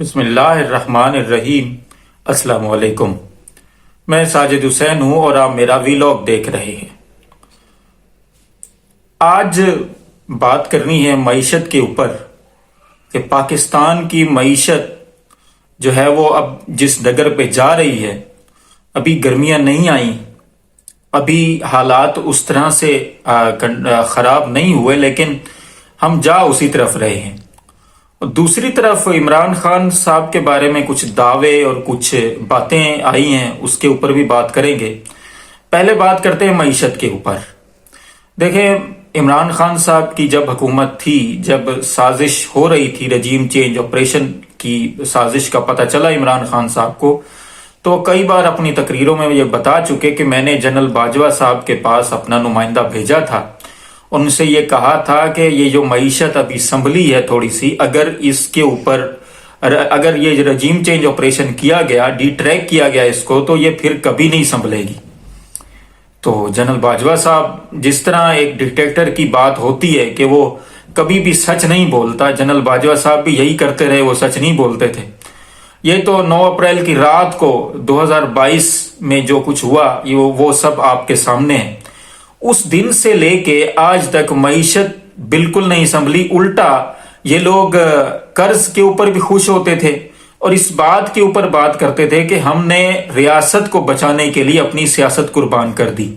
بسم اللہ الرحمن الرحیم۔ السلام علیکم، میں ساجد حسین ہوں اور آپ میرا ویلاگ دیکھ رہے ہیں۔ آج بات کرنی ہے معیشت کے اوپر کہ پاکستان کی معیشت جو ہے وہ اب جس ڈگر پہ جا رہی ہے، ابھی گرمیاں نہیں آئیں، ابھی حالات اس طرح سے خراب نہیں ہوئے، لیکن ہم جا اسی طرف رہے ہیں۔ اور دوسری طرف عمران خان صاحب کے بارے میں کچھ دعوے اور کچھ باتیں آئی ہیں، اس کے اوپر بھی بات کریں گے۔ پہلے بات کرتے ہیں معیشت کے اوپر۔ دیکھیں، عمران خان صاحب کی جب حکومت تھی، جب سازش ہو رہی تھی، رجیم چینج آپریشن کی سازش کا پتہ چلا عمران خان صاحب کو، تو کئی بار اپنی تقریروں میں یہ بتا چکے کہ میں نے جنرل باجوہ صاحب کے پاس اپنا نمائندہ بھیجا تھا، ان سے یہ کہا تھا کہ یہ جو معیشت ابھی سنبھلی ہے تھوڑی سی، اگر یہ رجیم چینج آپریشن کیا گیا، ڈی ٹریک کیا گیا اس کو، تو یہ پھر کبھی نہیں سنبھلے گی۔ تو جنرل باجوہ صاحب، جس طرح ایک ڈکٹیٹر کی بات ہوتی ہے کہ وہ کبھی بھی سچ نہیں بولتا، جنرل باجوہ صاحب بھی یہی کرتے رہے، وہ سچ نہیں بولتے تھے۔ یہ تو 9 اپریل کی رات کو 2022 میں جو کچھ ہوا، وہ سب آپ کے سامنے ہے۔ اس دن سے لے کے آج تک معیشت بالکل نہیں سنبھلی، الٹا یہ لوگ قرض کے اوپر بھی خوش ہوتے تھے اور اس بات کے اوپر بات کرتے تھے کہ ہم نے ریاست کو بچانے کے لیے اپنی سیاست قربان کر دی۔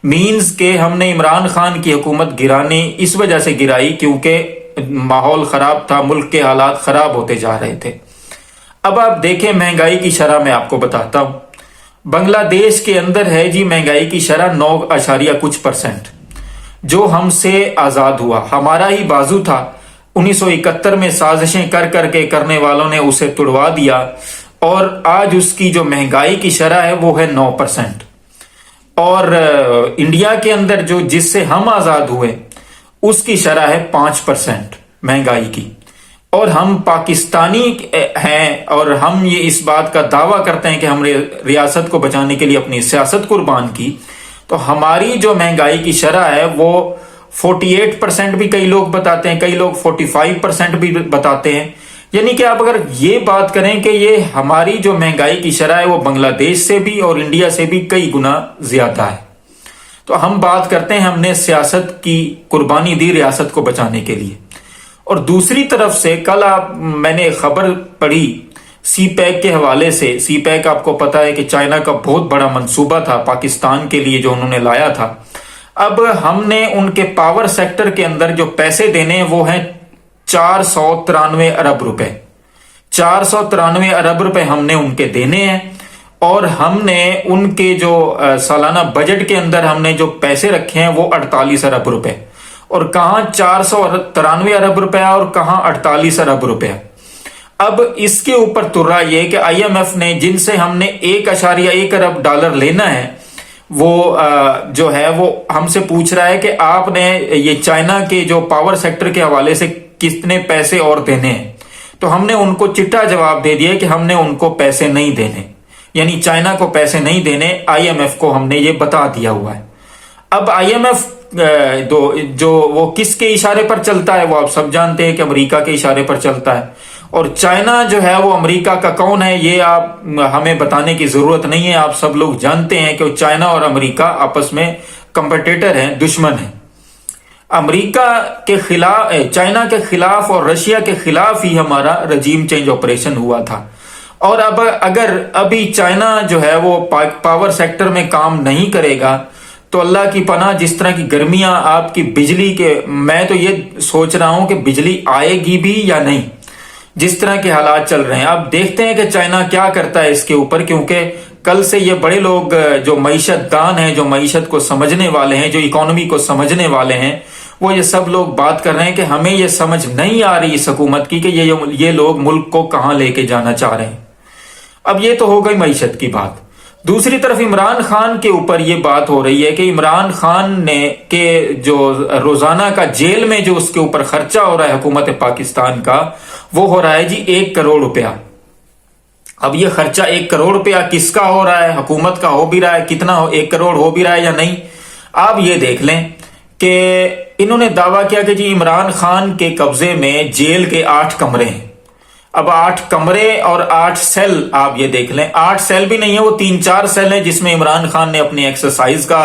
مینز کہ ہم نے عمران خان کی حکومت گرانے اس وجہ سے گرائی کیونکہ ماحول خراب تھا، ملک کے حالات خراب ہوتے جا رہے تھے۔ اب آپ دیکھیں مہنگائی کی شرح میں آپ کو بتاتا ہوں۔ بنگلہ دیش کے اندر ہے جی مہنگائی کی شرح 9.% جو ہم سے آزاد ہوا، ہمارا ہی بازو تھا۔ 1971 میں سازشیں کر کے کرنے والوں نے اسے توڑوا دیا اور آج اس کی جو مہنگائی کی شرح ہے وہ ہے 9%۔ اور انڈیا کے اندر جس سے ہم آزاد ہوئے اس کی شرح ہے 5% مہنگائی کی، اور ہم پاکستانی ہیں اور ہم یہ اس بات کا دعویٰ کرتے ہیں کہ ہم ریاست کو بچانے کے لیے اپنی سیاست قربان کی، تو ہماری جو مہنگائی کی شرح ہے وہ 48% بھی کئی لوگ بتاتے ہیں، کئی لوگ 45% بھی بتاتے ہیں۔ یعنی کہ آپ اگر یہ بات کریں کہ یہ ہماری جو مہنگائی کی شرح ہے وہ بنگلہ دیش سے بھی اور انڈیا سے بھی کئی گنا زیادہ ہے۔ تو ہم بات کرتے ہیں ہم نے سیاست کی قربانی دی ریاست کو بچانے کے لیے۔ اور دوسری طرف سے کل میں نے خبر پڑھی سی پیک کے حوالے سے۔ سی پیک آپ کو پتا ہے کہ چائنا کا بہت بڑا منصوبہ تھا پاکستان کے لیے جو انہوں نے لایا تھا۔ اب ہم نے ان کے پاور سیکٹر کے اندر جو پیسے دینے وہ ہیں 493 ارب روپے۔ 493 ارب روپے ہم نے ان کے دینے ہیں، اور ہم نے ان کے جو سالانہ بجٹ کے اندر ہم نے جو پیسے رکھے ہیں وہ 48 ارب روپے، اور کہاں 493 ارب روپے اور کہاں 48 ارب روپے۔ اب اس کے اوپر ترا یہ کہ آئی ایم ایف نے جن سے ہم نے 1.1 ارب ڈالر لینا ہے، وہ جو ہے وہ ہم سے پوچھ رہا ہے کہ آپ نے یہ چائنا کے جو پاور سیکٹر کے حوالے سے کتنے پیسے اور دینے ہیں۔ تو ہم نے ان کو چٹا جواب دے دیا کہ ہم نے ان کو پیسے نہیں دینے، یعنی چائنا کو پیسے نہیں دینے، آئی ایم ایف کو ہم نے یہ بتا دیا ہوا ہے۔ اب آئی ایم ایف جو وہ کس کے اشارے پر چلتا ہے وہ آپ سب جانتے ہیں کہ امریکہ کے اشارے پر چلتا ہے، اور چائنا جو ہے وہ امریکہ کا کون ہے یہ آپ ہمیں بتانے کی ضرورت نہیں ہے، آپ سب لوگ جانتے ہیں کہ چائنا اور امریکہ آپس میں کمپٹیٹر ہیں، دشمن ہیں۔ امریکہ کے خلاف، چائنا کے خلاف اور رشیا کے خلاف ہی ہمارا رجیم چینج آپریشن ہوا تھا۔ اور اب اگر ابھی چائنا جو ہے وہ پاور سیکٹر میں کام نہیں کرے گا تو اللہ کی پناہ جس طرح کی گرمیاں آپ کی بجلی کے، میں تو یہ سوچ رہا ہوں کہ بجلی آئے گی بھی یا نہیں، جس طرح کے حالات چل رہے ہیں۔ اب دیکھتے ہیں کہ چائنا کیا کرتا ہے اس کے اوپر، کیونکہ کل سے یہ بڑے لوگ جو معیشت دان ہیں، جو معیشت کو سمجھنے والے ہیں، جو اکانومی کو سمجھنے والے ہیں، وہ یہ سب لوگ بات کر رہے ہیں کہ ہمیں یہ سمجھ نہیں آ رہی اس حکومت کی کہ یہ لوگ ملک کو کہاں لے کے جانا چاہ رہے ہیں۔ اب یہ تو ہو گئی معیشت کی بات۔ دوسری طرف عمران خان کے اوپر یہ بات ہو رہی ہے کہ عمران خان نے کہ جو روزانہ کا جیل میں جو اس کے اوپر خرچہ ہو رہا ہے حکومت پاکستان کا، وہ ہو رہا ہے جی 1 کروڑ روپیہ۔ اب یہ خرچہ 1 کروڑ روپیہ کس کا ہو رہا ہے؟ حکومت کا ہو بھی رہا ہے، کتنا 1 کروڑ ہو بھی رہا ہے یا نہیں؟ آپ یہ دیکھ لیں کہ انہوں نے دعویٰ کیا کہ جی عمران خان کے قبضے میں جیل کے 8 کمرے ہیں۔ اب 8 کمرے اور 8 سیل آپ یہ دیکھ لیں، 8 سیل بھی نہیں ہے، وہ 3-4 سیل ہیں جس میں عمران خان نے اپنی ایکسرسائز کا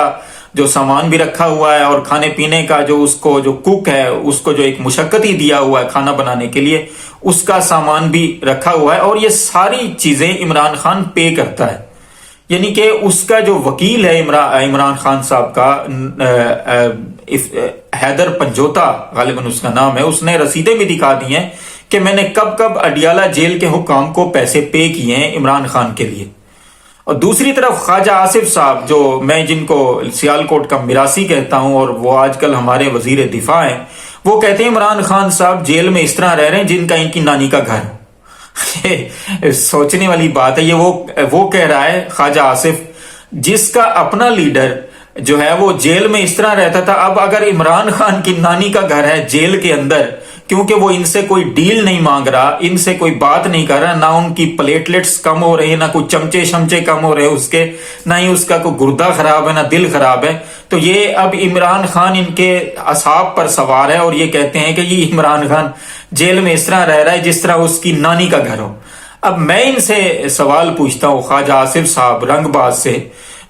جو سامان بھی رکھا ہوا ہے اور کھانے پینے کا جو اس کو جو کوک ہے اس کو جو ایک مشقت ہی دیا ہوا ہے کھانا بنانے کے لیے، اس کا سامان بھی رکھا ہوا ہے، اور یہ ساری چیزیں عمران خان پے کرتا ہے. یعنی کہ اس کا جو وکیل ہے عمران خان صاحب کا، حیدر پنجوتا غالباً اس کا نام ہے، اس نے رسیدیں بھی دکھا دی ہیں کہ میں نے کب کب اڈیالہ جیل کے حکام کو پیسے پے کیے ہیں عمران خان کے لیے. اور دوسری طرف خواجہ آصف صاحب، جو میں جن کو سیالکوٹ کا میراثی کہتا ہوں اور وہ آج کل ہمارے وزیر دفاع ہیں، وہ کہتے ہیں عمران خان صاحب جیل میں اس طرح رہ رہے ہیں جن کا ان کی نانی کا گھر. سوچنے والی بات ہے. یہ وہ کہہ رہا ہے خواجہ آصف، جس کا اپنا لیڈر جو ہے وہ جیل میں اس طرح رہتا تھا. اب اگر عمران خان کی نانی کا گھر ہے جیل کے اندر، کیونکہ وہ ان سے کوئی ڈیل نہیں مانگ رہا، ان سے کوئی بات نہیں کر رہا، نہ ان کی پلیٹلیٹس کم ہو رہے ہیں، نہ کوئی چمچے شمچے کم ہو رہے اس کے، نہ ہی اس کا کوئی گردہ خراب ہے، نہ دل خراب ہے، تو یہ اب عمران خان ان کے اصحاب پر سوار ہے اور یہ کہتے ہیں کہ یہ عمران خان جیل میں اس طرح رہ رہا ہے جس طرح اس کی نانی کا گھر ہو. اب میں ان سے سوال پوچھتا ہوں خواجہ آصف صاحب رنگ باز سے،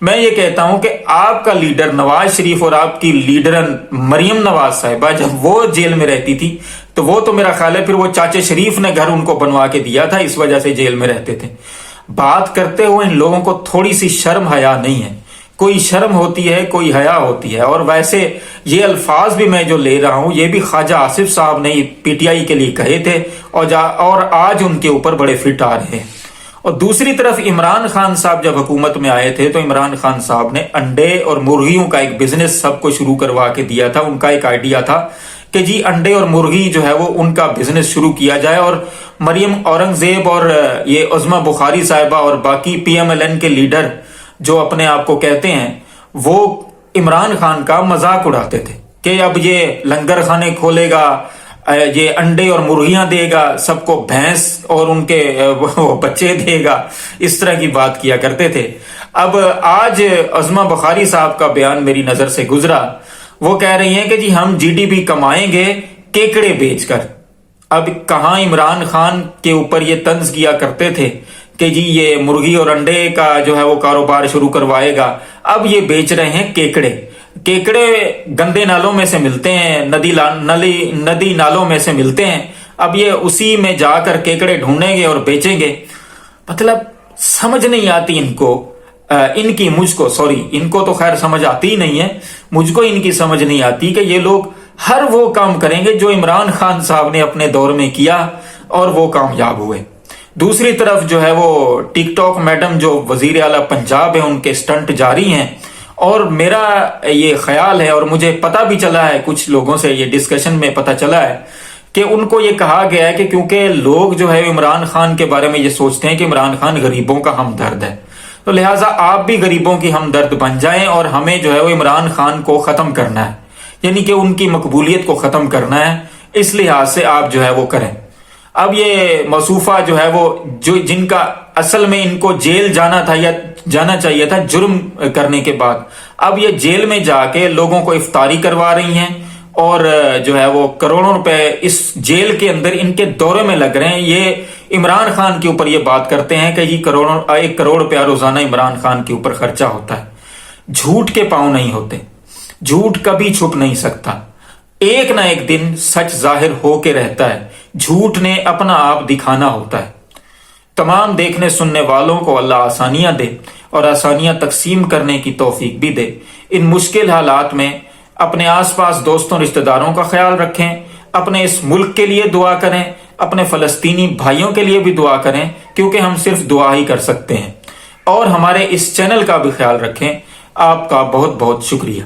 میں یہ کہتا ہوں کہ آپ کا لیڈر نواز شریف اور آپ کی لیڈرن مریم نواز صاحبہ جب وہ جیل میں رہتی تھی تو وہ تو میرا خیال ہے پھر وہ چاچے شریف نے گھر ان کو بنوا کے دیا تھا، اس وجہ سے جیل میں رہتے تھے. بات کرتے ہوئے ان لوگوں کو تھوڑی سی شرم حیا نہیں ہے؟ کوئی شرم ہوتی ہے، کوئی حیا ہوتی ہے. اور ویسے یہ الفاظ بھی میں جو لے رہا ہوں یہ بھی خواجہ آصف صاحب نے پی ٹی آئی کے لیے کہے تھے اور آج ان کے اوپر بڑے فٹ آ رہے ہیں. اور دوسری طرف عمران خان صاحب جب حکومت میں آئے تھے تو عمران خان صاحب نے انڈے اور مرغیوں کا ایک بزنس سب کو شروع کروا کے دیا تھا. ان کا ایک آئیڈیا تھا کہ جی انڈے اور مرغی جو ہے وہ ان کا بزنس شروع کیا جائے، اور مریم اورنگزیب اور یہ عظما بخاری صاحبہ اور باقی پی ایم ایل این کے لیڈر جو اپنے آپ کو کہتے ہیں وہ عمران خان کا مذاق اڑاتے تھے کہ اب یہ لنگر خانے کھولے گا، یہ انڈے اور مرغیاں دے گا، سب کو بھینس اور ان کے بچے دے گا، اس طرح کی بات کیا کرتے تھے. اب آج عظما بخاری صاحب کا بیان میری نظر سے گزرا، وہ کہہ رہی ہیں کہ جی ہم جی ڈی پی کمائیں گے کیکڑے بیچ کر. اب کہاں عمران خان کے اوپر یہ طنز کیا کرتے تھے کہ جی یہ مرغی اور انڈے کا جو ہے وہ کاروبار شروع کروائے گا، اب یہ بیچ رہے ہیں کیکڑے. کیکڑے گندے نالوں میں سے ملتے ہیں، ندی نالوں میں سے ملتے ہیں، اب یہ اسی میں جا کر کیکڑے ڈھونڈیں گے اور بیچیں گے. مطلب سمجھ نہیں آتی ان کو، ان کو تو خیر سمجھ آتی ہی نہیں ہے، مجھ کو ان کی سمجھ نہیں آتی کہ یہ لوگ ہر وہ کام کریں گے جو عمران خان صاحب نے اپنے دور میں کیا اور وہ کامیاب ہوئے. دوسری طرف جو ہے وہ ٹک ٹاک میڈم جو وزیر اعلیٰ پنجاب ہے ان کے سٹنٹ جاری ہیں، اور میرا یہ خیال ہے اور مجھے پتا بھی چلا ہے، کچھ لوگوں سے یہ ڈسکشن میں پتا چلا ہے کہ ان کو یہ کہا گیا ہے کہ کیونکہ لوگ جو ہے عمران خان کے بارے میں یہ سوچتے ہیں کہ عمران خان غریبوں کا ہمدرد ہے، تو لہٰذا آپ بھی غریبوں کی ہمدرد بن جائیں اور ہمیں جو ہے وہ عمران خان کو ختم کرنا ہے، یعنی کہ ان کی مقبولیت کو ختم کرنا ہے، اس لحاظ سے آپ جو ہے وہ کریں. اب یہ موصوفہ جو ہے وہ جن کا اصل میں ان کو جیل جانا تھا یا جانا چاہیے تھا جرم کرنے کے بعد، اب یہ جیل میں جا کے لوگوں کو افطاری کروا رہی ہیں اور جو ہے وہ کروڑوں روپے اس جیل کے اندر ان کے دورے میں لگ رہے ہیں. یہ عمران خان کے اوپر یہ بات کرتے ہیں کہ یہ 1 کروڑ روپیہ روزانہ عمران خان کے اوپر خرچہ ہوتا ہے. جھوٹ کے پاؤں نہیں ہوتے، جھوٹ کبھی چھپ نہیں سکتا، ایک نہ ایک دن سچ ظاہر ہو کے رہتا ہے، جھوٹ نے اپنا آپ دکھانا ہوتا ہے. تمام دیکھنے سننے والوں کو اللہ آسانیاں دے اور آسانیاں تقسیم کرنے کی توفیق بھی دے. ان مشکل حالات میں اپنے آس پاس دوستوں رشتہ داروں کا خیال رکھیں، اپنے اس ملک کے لیے دعا کریں، اپنے فلسطینی بھائیوں کے لیے بھی دعا کریں کیونکہ ہم صرف دعا ہی کر سکتے ہیں، اور ہمارے اس چینل کا بھی خیال رکھیں. آپ کا بہت بہت شکریہ.